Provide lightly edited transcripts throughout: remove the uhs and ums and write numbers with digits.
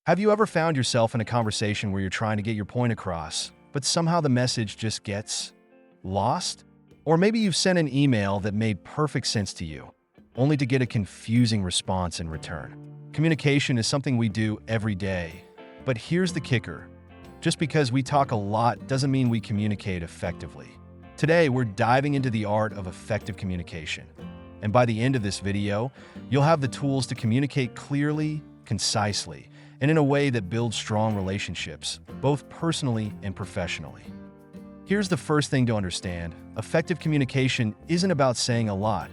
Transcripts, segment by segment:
Have you ever found yourself in a conversation where you're trying to get your point across, but somehow the message just gets lost? Or maybe you've sent an email that made perfect sense to you, only to get a confusing response in return. Communication is something we do every day. But here's the kicker. Just because we talk a lot doesn't mean we communicate effectively. Today, we're diving into the art of effective communication. And by the end of this video, you'll have the tools to communicate clearly, concisely, and in a way that builds strong relationships, both personally and professionally. Here's the first thing to understand. Effective communication isn't about saying a lot.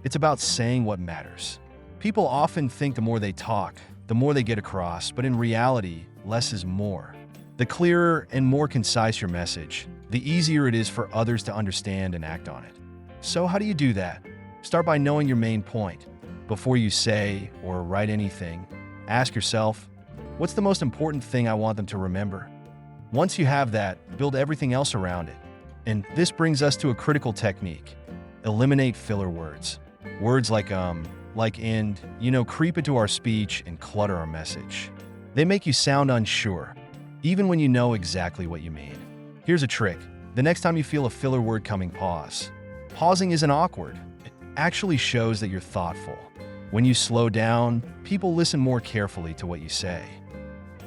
It's about saying what matters. People often think the more they talk, the more they get across, but in reality, less is more. The clearer and more concise your message, the easier it is for others to understand and act on it. So how do you do that? Start by knowing your main point. Before you say or write anything, ask yourself, what's the most important thing I want them to remember? Once you have that, build everything else around it. And this brings us to a critical technique. Eliminate filler words. Words like and, creep into our speech and clutter our message. They make you sound unsure, even when you know exactly what you mean. Here's a trick. The next time you feel a filler word coming, pause. Pausing isn't awkward. It actually shows that you're thoughtful. When you slow down, people listen more carefully to what you say.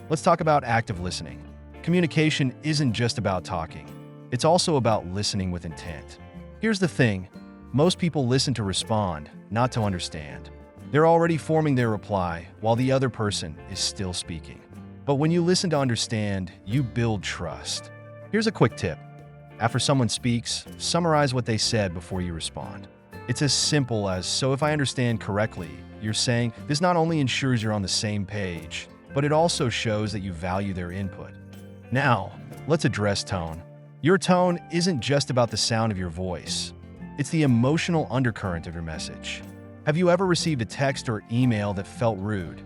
Let's talk about active listening. Communication isn't just about talking. It's also about listening with intent. Here's the thing. Most people listen to respond, not to understand. They're already forming their reply while the other person is still speaking. But when you listen to understand, you build trust. Here's a quick tip. After someone speaks, summarize what they said before you respond. It's as simple as, so if I understand correctly, you're saying, this not only ensures you're on the same page, but it also shows that you value their input. Now, let's address tone. Your tone isn't just about the sound of your voice. It's the emotional undercurrent of your message. Have you ever received a text or email that felt rude,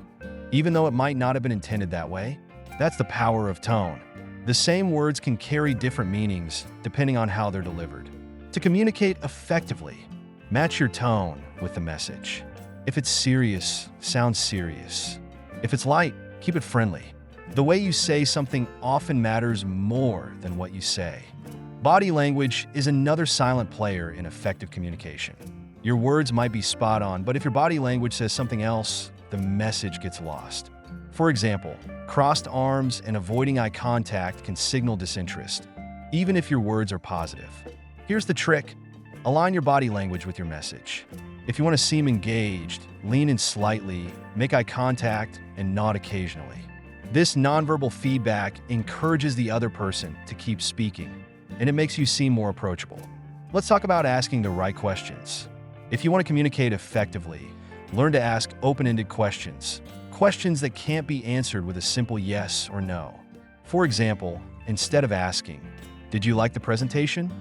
even though it might not have been intended that way? That's the power of tone. The same words can carry different meanings depending on how they're delivered. To communicate effectively, match your tone with the message. If it's serious, sound serious. If it's light, keep it friendly. The way you say something often matters more than what you say. Body language is another silent player in effective communication. Your words might be spot on, but if your body language says something else, the message gets lost. For example, crossed arms and avoiding eye contact can signal disinterest, even if your words are positive. Here's the trick. Align your body language with your message. If you want to seem engaged, lean in slightly, make eye contact, and nod occasionally. This nonverbal feedback encourages the other person to keep speaking, and it makes you seem more approachable. Let's talk about asking the right questions. If you want to communicate effectively, learn to ask open-ended questions. Questions that can't be answered with a simple yes or no. For example, instead of asking, "Did you like the presentation?"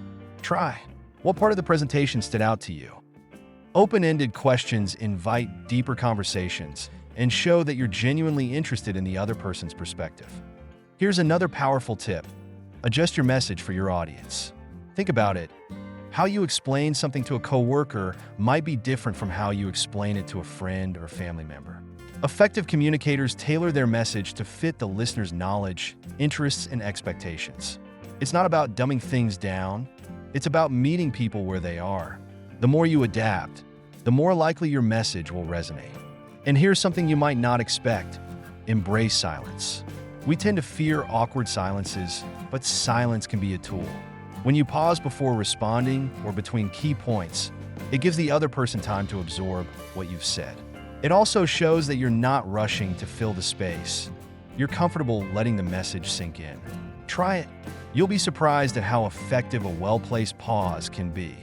Try, "What part of the presentation stood out to you?" Open-ended questions invite deeper conversations and show that you're genuinely interested in the other person's perspective. Here's another powerful tip. Adjust your message for your audience. Think about it. How you explain something to a coworker might be different from how you explain it to a friend or family member. Effective communicators tailor their message to fit the listener's knowledge, interests, and expectations. It's not about dumbing things down. It's about meeting people where they are. The more you adapt, the more likely your message will resonate. And here's something you might not expect. Embrace silence. We tend to fear awkward silences, but silence can be a tool. When you pause before responding or between key points, it gives the other person time to absorb what you've said. It also shows that you're not rushing to fill the space. You're comfortable letting the message sink in. Try it. You'll be surprised at how effective a well-placed pause can be.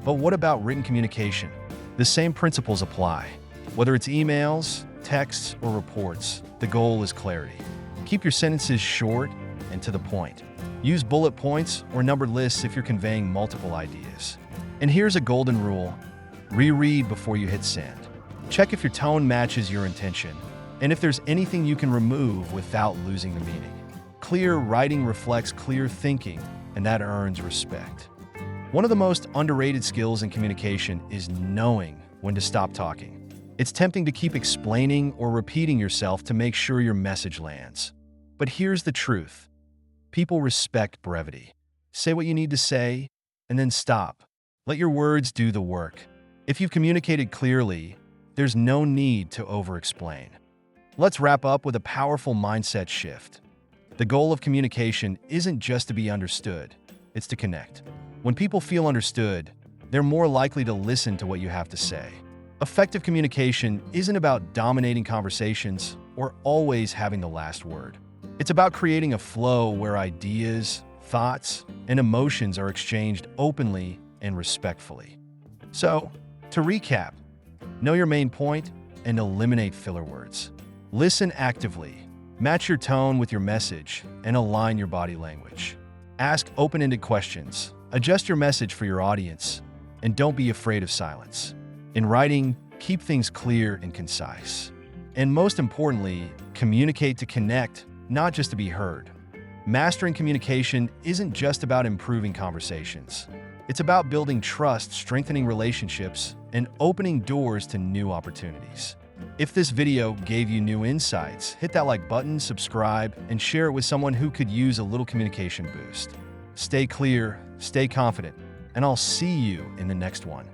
But what about written communication? The same principles apply. Whether it's emails, texts, or reports, the goal is clarity. Keep your sentences short and to the point. Use bullet points or numbered lists if you're conveying multiple ideas. And here's a golden rule. Reread before you hit send. Check if your tone matches your intention, and if there's anything you can remove without losing the meaning. Clear writing reflects clear thinking, and that earns respect. One of the most underrated skills in communication is knowing when to stop talking. It's tempting to keep explaining or repeating yourself to make sure your message lands. But here's the truth. People respect brevity. Say what you need to say, and then stop. Let your words do the work. If you've communicated clearly, there's no need to over-explain. Let's wrap up with a powerful mindset shift. The goal of communication isn't just to be understood, it's to connect. When people feel understood, they're more likely to listen to what you have to say. Effective communication isn't about dominating conversations or always having the last word. It's about creating a flow where ideas, thoughts, and emotions are exchanged openly and respectfully. So, to recap, know your main point and eliminate filler words. Listen actively, match your tone with your message, and align your body language. Ask open-ended questions, adjust your message for your audience, and don't be afraid of silence. In writing, keep things clear and concise. And most importantly, communicate to connect, not just to be heard. Mastering communication isn't just about improving conversations. It's about building trust, strengthening relationships, and opening doors to new opportunities. If this video gave you new insights, hit that like button, subscribe, and share it with someone who could use a little communication boost. Stay clear, stay confident, and I'll see you in the next one.